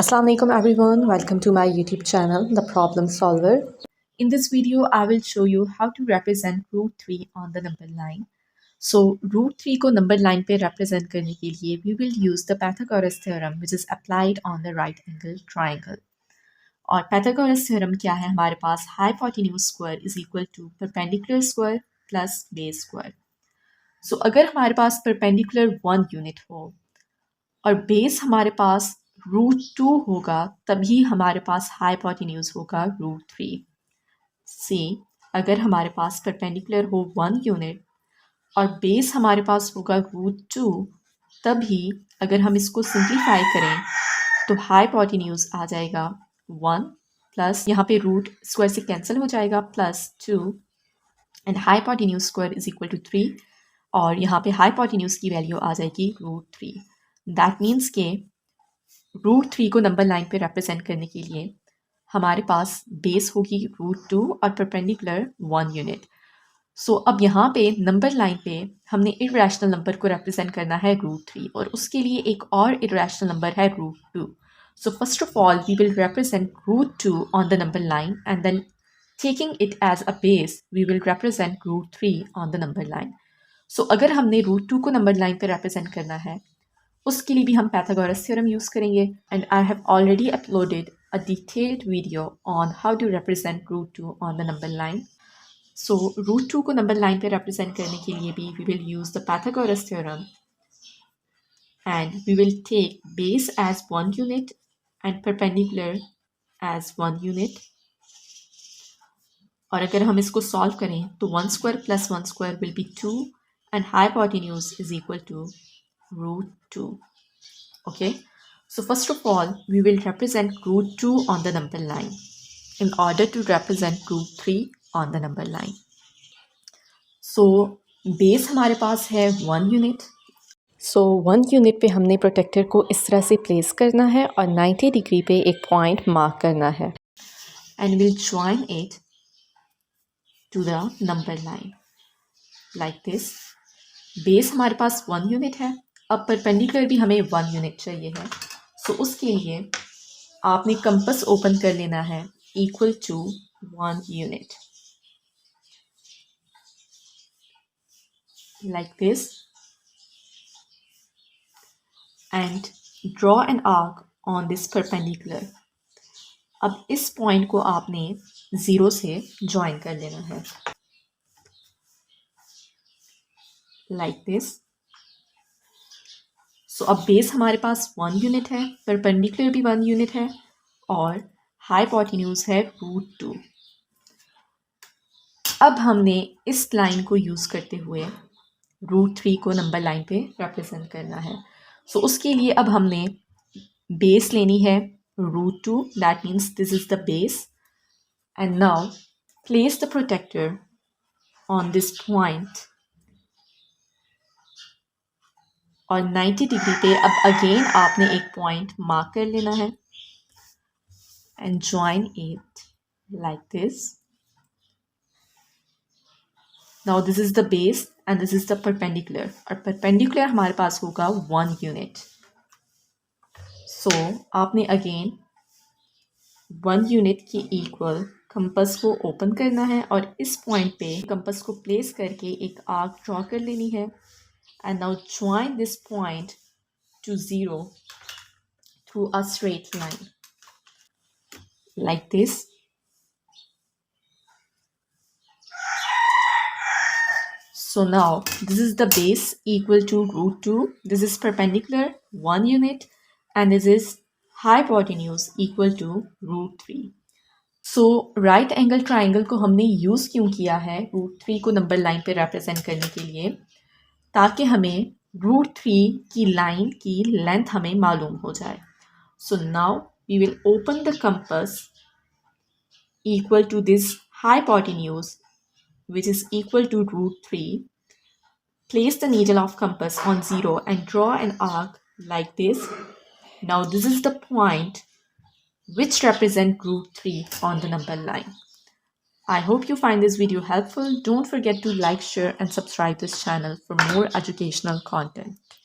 Assalamu alaikum everyone, welcome to my YouTube channel, The Problem Solver. In this video, I will show you how to represent root 3 on the number line. So, root 3 को number line पे represent करने के लिए we will use the Pythagoras theorem which is applied on the right angle triangle. और Pythagoras theorem क्या है हमारे पास hypotenuse square is equal to perpendicular square plus base square. So, अगर हमारे पास perpendicular 1 unit हो और base हमारे पास √2 होगा तभी हमारे पास हाइपोटेन्यूज होगा √3. सी अगर हमारे पास परपेंडिकुलर हो 1 यूनिट और बेस हमारे पास होगा √2 तभी अगर हम इसको सिंप्लीफाई करें तो हाइपोटेन्यूज आ जाएगा 1 प्लस यहाँ पे रूट स्क्वायर से कैंसिल हो जाएगा +2 and hypotenuse square is equal to 3 और यहाँ पे हाइपोटेन्यूज की वैल्यू आ जाएगी √3. दैट मीन्स के √3 को नंबर लाइन पे रिप्रेजेंट करने के लिए हमारे पास बेस होगी √2 और परपेंडिकुलर 1 यूनिट. सो अब यहाँ पे नंबर लाइन पे हमने इरेशनल नंबर को रिप्रेजेंट करना है √3 और उसके लिए एक और इरेशनल नंबर है √2. So first of all we will represent √2 on the number line and then taking it as a base we will represent √3 on the number line. So अगर हमने √2 को नंबर लाइन पे रिप्रेजेंट करना है उसके लिए भी हम Pythagoras theorem यूज़ करेंगे and I have already uploaded a detailed video on how to represent √2 on the number line. So √2 को नंबर लाइन पे रिप्रेजेंट करने के लिए भी we will use the Pythagoras theorem and we will take base as 1 unit and perpendicular as 1 unit. और अगर हम इसको सॉल्व करें तो 1 square plus 1 square will be 2 and hypotenuse is equal to √2. Okay, so first of all we will represent √2 on the number line in order to represent √3 on the number line. So base हमारे पास है 1 unit. सो 1 unit पे हमने protector को इस तरह से place करना है और 90 डिग्री पे एक पॉइंट मार्क करना है and will join it to the number line like this. Base हमारे पास 1 यूनिट है. अब परपेंडिकुलर भी हमें 1 यूनिट चाहिए है. सो उसके लिए आपने कंपस ओपन कर लेना है equal to 1 unit like this and draw an arc on this perpendicular. अब इस पॉइंट को आपने 0 से ज्वाइन कर लेना है लाइक दिस. सो अब बेस हमारे पास 1 यूनिट है, परपेंडिकुलर भी 1 यूनिट है और हाइपोटेन्यूज है √2. अब हमने इस लाइन को यूज़ करते हुए √3 को नंबर लाइन पे रिप्रेजेंट करना है. सो उसके लिए अब हमने बेस लेनी है √2. That means this is the base and now place the protractor on this point और 90 डिग्री पे अब अगेन आपने एक पॉइंट मार्क कर लेना है and join it like this. Now this is the base and this is the perpendicular और perpendicular हमारे पास होगा 1 यूनिट. सो आपने अगेन 1 यूनिट के इक्वल कंपस को ओपन करना है और इस पॉइंट पे कंपस को प्लेस करके एक आर्क ड्रॉ कर लेनी है. And now join this point to 0 through a straight line like this. So now this is the base equal to √2. This is perpendicular 1 unit and this is hypotenuse equal to √3. So right angle triangle को हमने use क्यों किया है √3 को number line पे represent करने के लिए ताकि हमें √3 की लाइन की लेंथ हमें मालूम हो जाए. So now we will open the compass equal to this hypotenuse which is equal to √3. Place the needle of compass on 0 and draw an arc like this. Now this is the point which represent √3 on the number line. I hope you find this video helpful. Don't forget to like, share and subscribe this channel for more educational content.